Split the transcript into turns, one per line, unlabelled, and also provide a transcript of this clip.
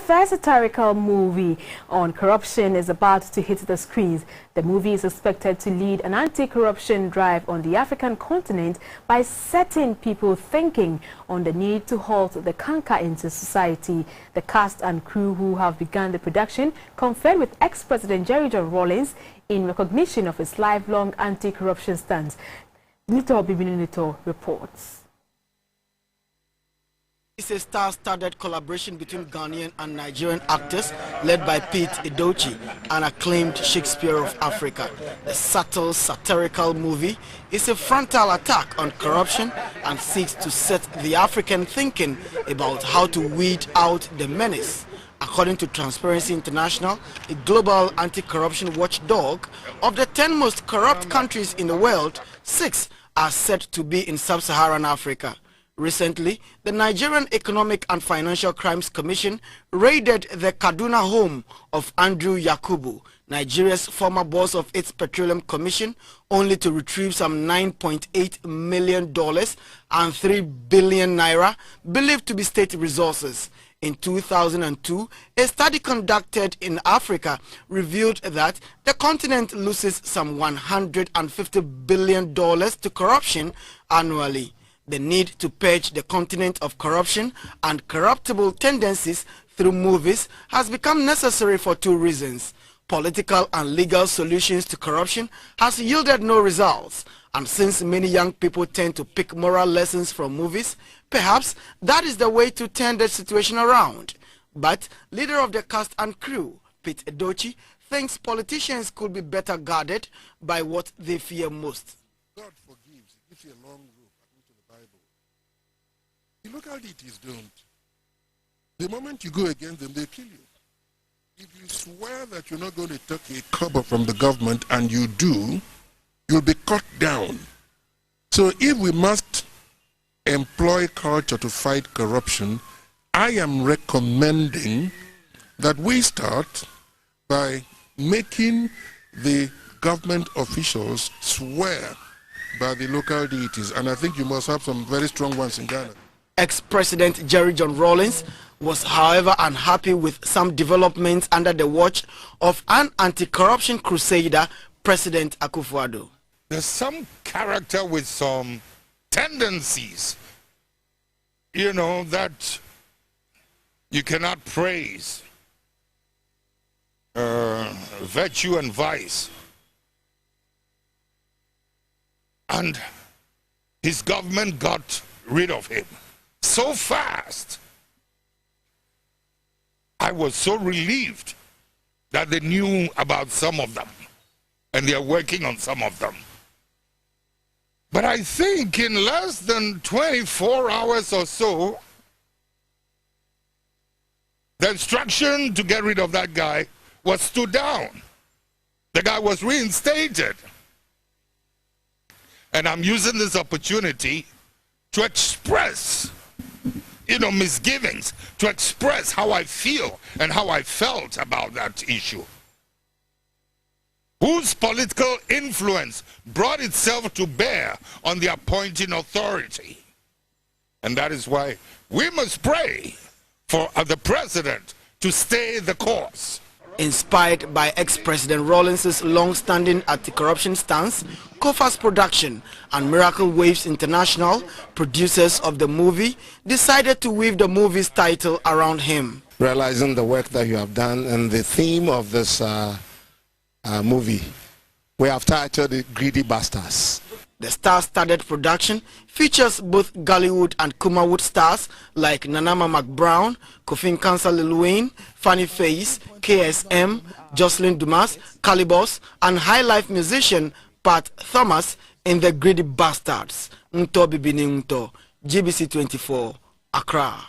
first satirical movie on corruption is about to hit the screens. The movie is expected to lead an anti-corruption drive on the African continent by setting people thinking on the need to halt the canker into society. The cast and crew who have begun the production conferred with ex-President Jerry John Rawlings in recognition of his lifelong anti-corruption stance. Nutor Bibini Nutor reports.
It's a star-studded collaboration between Ghanaian and Nigerian actors led by Pete Edochie, an acclaimed Shakespeare of Africa. The subtle, satirical movie is a frontal attack on corruption and seeks to set the African thinking about how to weed out the menace. According to Transparency International, a global anti-corruption watchdog, of the 10 most corrupt countries in the world, 6 are said to be in sub-Saharan Africa. Recently, the Nigerian Economic and Financial Crimes Commission raided the Kaduna home of Andrew Yakubu, Nigeria's former boss of its Petroleum Commission, only to retrieve some $9.8 million and 3 billion naira believed to be state resources. In 2002, a study conducted in Africa revealed that the continent loses some $150 billion to corruption annually. The need to purge the continent of corruption and corruptible tendencies through movies has become necessary for 2 reasons. Political and legal solutions to corruption has yielded no results, and since many young people tend to pick moral lessons from movies, perhaps that is the way to turn the situation around. But leader of the cast and crew, Pete Edochie, thinks politicians could be better guarded by what they fear most.
God forgives. He gives you a long rope, according to the Bible. The local deities don't. The moment you go against them, they kill you. If you swear that you're not going to take a cover from the government and you do, you'll be cut down. So if we must employ culture to fight corruption, I am recommending that we start by making the government officials swear by the local deities, and I think you must have some very strong ones in Ghana.
Ex-President Jerry John Rawlings was, however, unhappy with some developments under the watch of an anti-corruption crusader, President Akufo-Addo.
There's some character with some tendencies, you know, that you cannot praise. Virtue and vice. And his government got rid of him so fast. I was so relieved that they knew about some of them and they are working on some of them. But I think in less than 24 hours or so, the instruction to get rid of that guy was stood down. The guy was reinstated. And I'm using this opportunity to express, you know, misgivings, to express how I feel and how I felt about that issue. Whose political influence brought itself to bear on the appointing authority. And that is why we must pray for the president to stay the course.
Inspired by ex-President Rawlings' long-standing anti-corruption stance, Kofa's Production and Miracle Waves International, producers of the movie, decided to weave the movie's title around him.
Realizing the work that you have done and the theme of this movie, we have titled it Greedy Bastards.
The star-studded production features both Gollywood and Kumawood stars like Nanama McBrown, Kofi Nkansa Lil Wayne, Fanny Face, KSM, Jocelyn Dumas, Calibos, and high-life musician Pat Thomas in the Greedy Bastards. Nutor Bibini Nutor, GBC 24, Accra.